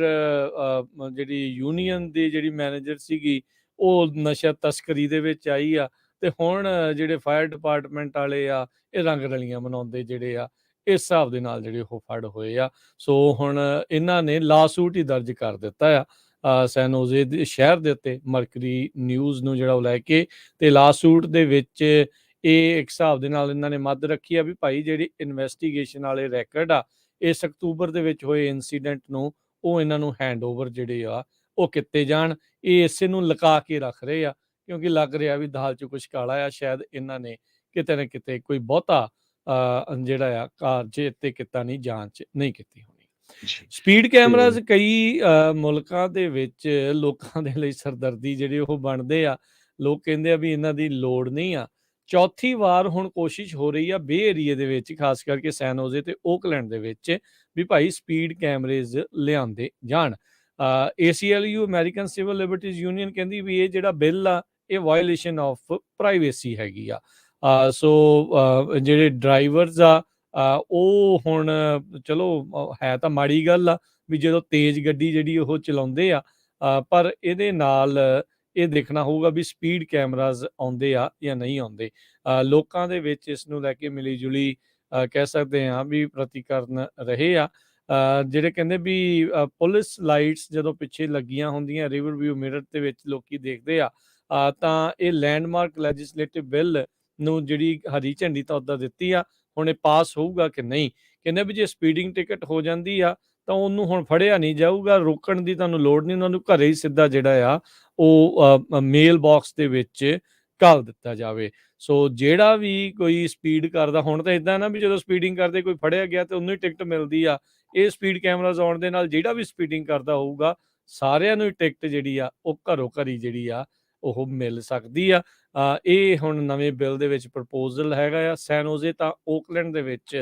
ਜਿਹੜੀ ਯੂਨੀਅਨ ਦੀ ਜਿਹੜੀ ਮੈਨੇਜਰ ਸੀਗੀ ਉਹ ਨਸ਼ਾ ਤਸਕਰੀ ਦੇ ਵਿੱਚ ਆਈ ਆ, ਤੇ ਹੁਣ ਜਿਹੜੇ ਫਾਇਰ ਡਿਪਾਰਟਮੈਂਟ ਵਾਲੇ ਆ ਇਹ ਰੰਗ ਰਲੀਆਂ ਮਨਾਉਂਦੇ ਜਿਹੜੇ ਆ ਇਸ ਹਿਸਾਬ ਦੇ ਨਾਲ ਜਿਹੜੇ ਉਹ ਫੜ ਹੋਏ ਆ। ਸੋ ਹੁਣ ਇਹਨਾਂ ਨੇ ਲਾ ਸੂਟ ਹੀ ਦਰਜ ਕਰ ਦਿੱਤਾ ਆ ਸੈਨ ਹੋਜ਼ੇ ਦੇ ਸ਼ਹਿਰ ਦੇ ਉੱਤੇ ਮਰਕਰੀ ਨਿਊਜ਼ ਨੂੰ ਜਿਹੜਾ ਉਹ ਲੈ ਕੇ, ਤੇ ਲਾ ਸੂਟ ਦੇ ਵਿੱਚ ਇਹ ਇੱਕ ਹਿਸਾਬ ਦੇ ਨਾਲ ਇਹਨਾਂ ਨੇ ਮੱਦ ਰੱਖੀ ਆ ਵੀ ਭਾਈ ਜਿਹੜੀ ਇਨਵੈਸਟੀਗੇਸ਼ਨ ਵਾਲੇ ਰੈਕਰਡ ਆ ਇਸ ਅਕਤੂਬਰ ਦੇ ਵਿੱਚ ਹੋਏ ਇਨਸੀਡੈਂਟ ਨੂੰ ਉਹ ਇਹਨਾਂ ਨੂੰ ਹੈਂਡਓਵਰ ਜਿਹੜੇ ਆ ਉਹ ਕੀਤੇ ਜਾਣ। ਇਹ ਇਸੇ ਨੂੰ ਲੁਕਾ ਕੇ ਰੱਖ ਰਹੇ ਆ ਕਿਉਂਕਿ ਲੱਗ ਰਿਹਾ ਵੀ ਦਾਲ 'ਚ ਕੁਛ ਕਾਲਾ ਆ, ਸ਼ਾਇਦ ਇਹਨਾਂ ਨੇ ਕਿਤੇ ਨਾ ਕਿਤੇ ਕੋਈ ਬਹੁਤਾ ਜਿਹੜਾ ਆ ਕਾਰਜ ਇੱਥੇ ਕੀਤਾ ਨਹੀਂ, ਜਾਂਚ ਨਹੀਂ ਕੀਤੀ ਹੋਣੀ। ਸਪੀਡ ਕੈਮਰਾਜ਼ ਕਈ ਮੁਲਕਾਂ ਦੇ ਵਿੱਚ ਲੋਕਾਂ ਦੇ ਲਈ ਸਰਦਰਦੀ ਜਿਹੜੇ ਉਹ ਬਣਦੇ ਆ। ਲੋਕ ਕਹਿੰਦੇ ਆ ਵੀ ਇਹਨਾਂ ਦੀ ਲੋੜ ਨਹੀਂ ਆ। ਚੌਥੀ ਵਾਰ ਹੁਣ ਕੋਸ਼ਿਸ਼ ਹੋ ਰਹੀ ਆ ਬੇ ਏਰੀਏ ਦੇ ਵਿੱਚ, ਖਾਸ ਕਰਕੇ ਸੈਨ ਹੋਜ਼ੇ ਤੇ ਓਕਲੈਂਡ ਦੇ ਵਿੱਚ, ਵੀ ਭਾਈ ਸਪੀਡ ਕੈਮਰੇਜ਼ ਲਿਆਂਦੇ ਜਾਣ। ACLU American civil liberties union ਕਹਿੰਦੀ ਵੀ ਇਹ ਜਿਹੜਾ ਬਿੱਲ ਆ ਇਹ ਵਾਇਓਲੇਸ਼ਨ ਆਫ ਪ੍ਰਾਈਵੇਸੀ ਹੈਗੀ ਆ। ਸੋ ਜਿਹੜੇ ਡਰਾਈਵਰਸ ਆ ਉਹ ਹੁਣ ਚਲੋ ਹੈ ਤਾਂ ਮਾੜੀ ਗੱਲ ਆ ਵੀ ਜਦੋਂ ਤੇਜ਼ ਗੱਡੀ ਜਿਹੜੀ ਉਹ ਚਲਾਉਂਦੇ ਆ, ਪਰ ਇਹਦੇ ਨਾਲ ਇਹ ਦੇਖਣਾ ਹੋਊਗਾ ਵੀ ਸਪੀਡ ਕੈਮਰਾਜ਼ ਆਉਂਦੇ ਆ ਜਾਂ ਨਹੀਂ ਆਉਂਦੇ। ਲੋਕਾਂ ਦੇ ਵਿੱਚ ਇਸ ਨੂੰ ਲੈ ਕੇ ਮਿਲੀ ਜੁਲੀ ਕਹਿ ਸਕਦੇ ਹਾਂ ਵੀ ਪ੍ਰਤੀਕਰਨ ਰਹੇ ਆ। ਜਿਹੜੇ ਕਹਿੰਦੇ ਵੀ ਪੁਲਿਸ ਲਾਈਟਸ ਜਦੋਂ ਪਿੱਛੇ ਲੱਗੀਆਂ ਹੁੰਦੀਆਂ ਰਿਵਰ ਵਿਊ ਮਿਰਰ ਦੇ ਵਿੱਚ ਲੋਕੀ ਦੇਖਦੇ ਆ, ਤਾਂ ਇਹ ਲੈਂਡਮਾਰਕ ਲੈਜਿਸਲੇਟਿਵ ਬਿੱਲ ਨੂੰ ਜਿਹੜੀ ਹਰੀ ਝੰਡੀ ਤਾਂ ਉੱਦਾਂ ਦਿੱਤੀ ਆ, ਹੁਣ ਇਹ ਪਾਸ ਹੋਊਗਾ ਕਿ ਨਹੀਂ। ਕਹਿੰਦੇ ਵੀ ਜੇ ਸਪੀਡਿੰਗ ਟਿਕਟ ਹੋ ਜਾਂਦੀ ਆ ਤਾਂ ਉਹਨੂੰ ਹੁਣ ਫੜਿਆ ਨਹੀਂ ਜਾਊਗਾ, ਰੋਕਣ ਦੀ ਤੁਹਾਨੂੰ ਲੋੜ ਨਹੀਂ, ਉਹਨਾਂ ਨੂੰ ਘਰੇ ਹੀ ਸਿੱਧਾ ਜਿਹੜਾ ਆ ਉਹ ਮੇਲ ਬਾਕਸ ਦੇ ਵਿੱਚ ਘੱਲ ਦਿੱਤਾ ਜਾਵੇ। ਸੋ ਜਿਹੜਾ ਵੀ ਕੋਈ ਸਪੀਡ ਕਰਦਾ, ਹੁਣ ਤਾਂ ਇੱਦਾਂ ਨਾ ਵੀ ਜਦੋਂ ਸਪੀਡਿੰਗ ਕਰਦੇ ਕੋਈ ਫੜਿਆ ਗਿਆ ਤੇ ਉਹਨੂੰ ਹੀ ਟਿਕਟ ਮਿਲਦੀ ਆ। ਇਹ ਸਪੀਡ ਕੈਮਰਾਜ਼ ਆਉਣ ਦੇ ਨਾਲ ਜਿਹੜਾ ਵੀ ਸਪੀਡਿੰਗ ਕਰਦਾ ਹੋਊਗਾ ਸਾਰਿਆਂ ਨੂੰ ਹੀ ਟਿਕਟ ਜਿਹੜੀ ਆ ਉਹ ਘਰੋਂ ਘਰੀ ਜਿਹੜੀ ਆ ਉਹ ਮਿਲ ਸਕਦੀ ਆ। ਇਹ ਹੁਣ ਨਵੇਂ ਬਿੱਲ ਦੇ ਵਿੱਚ ਪ੍ਰਪੋਜ਼ਲ ਹੈਗਾ ਆ। ਸੈਨ ਹੋਜ਼ੇ ਤਾਂ ਓਕਲੈਂਡ ਦੇ ਵਿੱਚ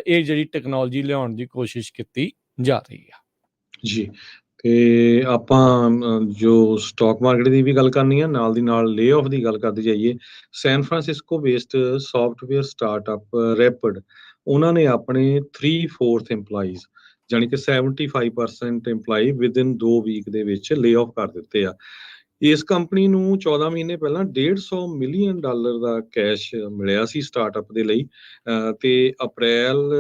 ਇਹ ਜਿਹੜੀ ਟੈਕਨੋਲੋਜੀ ਲਿਆਉਣ ਦੀ ਕੋਸ਼ਿਸ਼ ਕੀਤੀ ਜਾ ਰਹੀ ਆ। ਜੀ, ਤੇ ਆਪਾਂ ਜੋ ਸਟਾਕ ਮਾਰਕੀਟ ਦੀ ਵੀ ਗੱਲ ਕਰਨੀ ਆ, ਨਾਲ ਦੀ ਨਾਲ ਲੇ ਆਫ ਦੀ ਗੱਲ ਕਰਦੇ ਜਾਈਏ। San Francisco based software startup Rapid, ਉਹਨਾਂ ਨੇ ਆਪਣੇ 3/4 EMPLOYEES ਜਾਣੀ ਕਿ 75% EMPLOYEE ਵਿਦਿਨ 2 ਵੀਕ ਦੇ ਵਿੱਚ ਲੇ ਆਫ ਕਰ ਦਿੱਤੇ ਆ। ਇਸ ਕੰਪਨੀ ਨੂੰ 14 ਮਹੀਨੇ ਪਹਿਲਾਂ $150 ਮਿਲੀਅਨ ਦਾ ਕੈਸ਼ ਮਿਲਿਆ ਸੀ ਸਟਾਰਟਅਪ ਦੇ ਲਈ, ਤੇ ਅਪ੍ਰੈਲ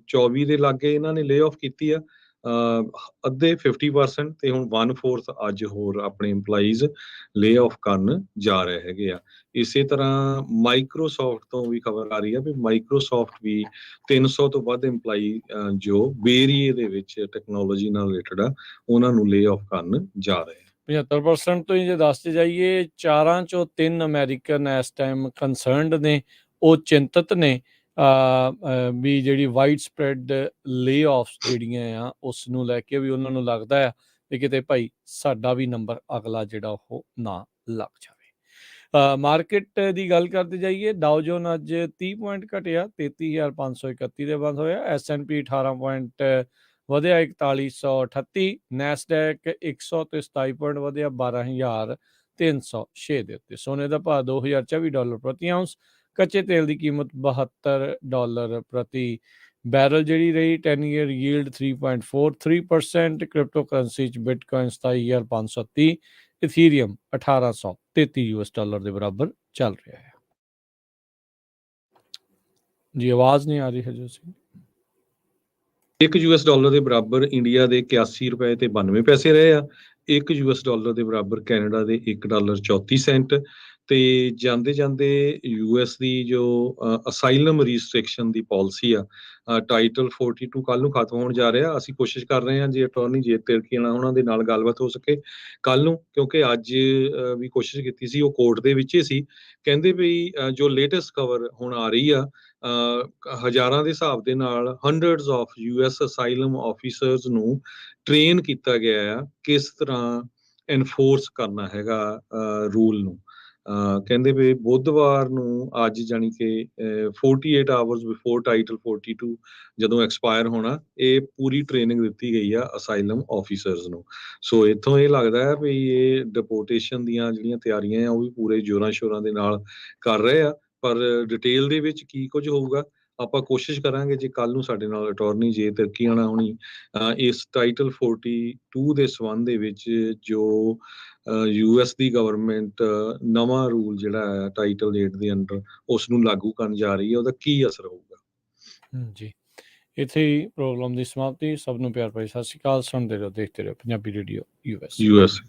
24 ਦੇ ਲਾਗੇ ਇਹਨਾਂ ਨੇ ਲੇ ਆਫ ਕੀਤੀ ਆ। ਅੱਧੇ 50% ਤੇ ਹੁਣ 1/4 ਅੱਜ ਹੋਰ ਆਪਣੇ EMPLOYEES ਲੇ ਆਫ ਕਰਨ ਜਾ ਰਹੇ ਹੈਗੇ ਆ। ਇਸੇ ਤਰ੍ਹਾਂ ਮਾਈਕਰੋਸਾਫਟ ਤੋਂ ਵੀ ਖਬਰ ਆ ਰਹੀ ਆ ਵੀ ਮਾਈਕਰੋਸਾਫਟ ਵੀ 300 ਤੋਂ ਵੱਧ EMPLOYEE ਜੋ ਬੇਰੀਏ ਦੇ ਵਿੱਚ ਟੈਕਨੋਲੋਜੀ ਨਾਲ ਰਿਲੇਟਡ ਆ ਉਹਨਾਂ ਨੂੰ ਲੇ ਆਫ ਕਰਨ ਜਾ ਰਹੇ ਆ। 75% ਤੋਂ ਹੀ ਜੇ ਦੱਸਦੇ ਜਾਈਏ 4 ਚੋਂ 3 ਅਮਰੀਕਨ ਇਸ ਟਾਈਮ ਕੰਸਰਨਡ ਨੇ, ਉਹ ਚਿੰਤਤ ਨੇ ਵੀ ਜਿਹੜੀ ਵਾਈਡ ਸਪਰੈਡ ਲੇ ਆਫਸ ਜਿਹੜੀਆਂ ਆ ਉਸ ਨੂੰ ਲੈ ਕੇ ਵੀ ਉਹਨਾਂ ਨੂੰ ਲੱਗਦਾ ਆ ਵੀ ਕਿਤੇ ਭਾਈ ਸਾਡਾ ਵੀ ਨੰਬਰ ਅਗਲਾ ਜਿਹੜਾ ਉਹ ਨਾ ਲੱਗ ਜਾਵੇ। ਮਾਰਕੀਟ ਦੀ ਗੱਲ ਕਰਦੇ ਜਾਈਏ, ਡਾਓ ਜੋਨ ਅੱਜ 30 ਪੁਆਇੰਟ ਘਟਿਆ 33,531 ਦੇ ਬੰਦ ਹੋਇਆ। S&P 18 ਪੁਆਇੰਟ ਵਧਿਆ 4138। ਨੈਸਡੈਕ 127 ਪੁਆਇੰਟ ਵਧਿਆ 12,306 ਦੇ ਉੱਤੇ। ਸੋਨੇ ਦਾ ਭਾਅ $2024 ਪ੍ਰਤੀ ਆਉਂਸ। ਕੱਚੇ ਤੇਲ ਦੀ ਕੀਮਤ $72 ਪ੍ਰਤੀ ਬੈਰਲ ਜਿਹੜੀ ਰਹੀ। 10 ਈਅਰ ਯੀਲਡ 3.43%। ਕ੍ਰਿਪਟੋ ਕਰੰਸੀ 'ਚ ਬਿਟਕੋਇਨ 27,530, ਇਥੀਰੀਅਮ $1833 ਦੇ ਬਰਾਬਰ ਚੱਲ ਰਿਹਾ ਹੈ। ਜੀ ਆਵਾਜ਼ ਨਹੀਂ ਆ ਰਹੀ ਹੈ ਜੀ। $1 ਦੇ ਬਰਾਬਰ ਇੰਡੀਆ ਦੇ $81 ਤੇ 92 ਪੈਸੇ ਰਹੇ ਆ। $1 ਦੇ ਬਰਾਬਰ ਕੈਨੇਡਾ ਦੇ $1.34 ਤੇ ਜਾਂਦੇ ਜਾਂਦੇ US ਦੀ ਜੋ ਅਸਾਈਲਮ ਰਿਸਟ੍ਰਿਕਸ਼ਨ ਦੀ ਪਾਲਿਸੀ ਆ, ਟਾਈਟਲ 42 ਕੱਲ ਨੂੰ ਖਤਮ ਹੋਣ ਜਾ ਰਿਹਾ। ਅਸੀਂ ਕੋਸ਼ਿਸ਼ ਕਰ ਰਹੇ ਹਾਂ ਜੇ ਅਟਾਰਨੀ ਜੇ ਤਿਰਕੀਆਣਾ ਉਹਨਾਂ ਦੇ ਨਾਲ ਗੱਲਬਾਤ ਹੋ ਸਕੇ ਕੱਲ ਨੂੰ, ਕਿਉਂਕਿ ਅੱਜ ਵੀ ਕੋਸ਼ਿਸ਼ ਕੀਤੀ ਸੀ, ਉਹ ਕੋਰਟ ਦੇ ਵਿੱਚ ਹੀ ਸੀ। ਕਹਿੰਦੇ ਵੀ ਜੋ ਲੇਟੈਸਟ ਖਬਰ ਹੁਣ ਆ ਰਹੀ ਆ, ਹਜ਼ਾਰਾਂ ਦੇ ਹਿਸਾਬ ਦੇ ਨਾਲ hundreds of US asylum officers ਨੂੰ ਟ੍ਰੇਨ ਕੀਤਾ ਗਿਆ ਆ ਕਿਸ ਤਰ੍ਹਾਂ ਐਨਫੋਰਸ ਕਰਨਾ ਹੈਗਾ ਰੂਲ ਨੂੰ। ਕਹਿੰਦੇ ਵੀ ਬੁੱਧਵਾਰ ਨੂੰ ਅੱਜ ਜਾਣੀ ਕਿ 48 ਆਵਰਸ ਬਿਫੋਰ ਟਾਈਟਲ 42 ਜਦੋਂ ਐਕਸਪਾਇਰ ਹੋਣਾ, ਇਹ ਪੂਰੀ ਟ੍ਰੇਨਿੰਗ ਦਿੱਤੀ ਗਈ ਆ ਅਸਾਈਲਮ ਆਫੀਸਰਸ ਨੂੰ। ਸੋ ਇੱਥੋਂ ਇਹ ਲੱਗਦਾ ਹੈ ਵੀ ਇਹ ਡਿਪੋਰਟੇਸ਼ਨ ਦੀਆਂ ਜਿਹੜੀਆਂ ਤਿਆਰੀਆਂ ਆ ਉਹ ਵੀ ਪੂਰੇ ਜ਼ੋਰਾਂ ਸ਼ੋਰਾਂ ਦੇ ਨਾਲ ਕਰ ਰਹੇ ਆ। ਪਰ ਡਿਟੇਲ ਦੇ ਵਿੱਚ ਕੀ ਕੁਝ ਹੋਊਗਾ ਆਪਾਂ ਕੋਸ਼ਿਸ਼ ਕਰਾਂਗੇ ਜੇ ਕੱਲ ਨੂੰ ਸਾਡੇ ਨਾਲ ਅਟਾਰਨੀ ਜੇ ਤਿਰਕੀਆਣਾ ਹੋਣੀ ਇਸ ਟਾਈਟਲ 42 ਦੇ ਸੰਬੰਧ ਦੇ ਵਿੱਚ ਜੋ US ਦੀ ਗਵਰਨਮੈਂਟ ਨਵਾਂ ਰੂਲ ਜਿਹੜਾ ਹੈ ਟਾਈਟਲ 8 ਦੇ ਅੰਡਰ ਉਸ ਨੂੰ ਲਾਗੂ ਕਰਨ ਜਾ ਰਹੀ ਹੈ, ਉਹਦਾ ਕੀ ਅਸਰ ਹੋਊਗਾ। ਜੀ ਇੱਥੇ ਹੀ ਪ੍ਰੋਗਰਾਮ ਦੀ ਸਮਾਪਤੀ। ਸਭ ਨੂੰ ਪਿਆਰ ਭਰੀ ਸਤਿ ਸ਼੍ਰੀ ਅਕਾਲ। ਸੁਣਦੇ ਰਹੋ, ਦੇਖਦੇ ਰਹੋ ਪੰਜਾਬੀ ਰੇਡੀਓ US।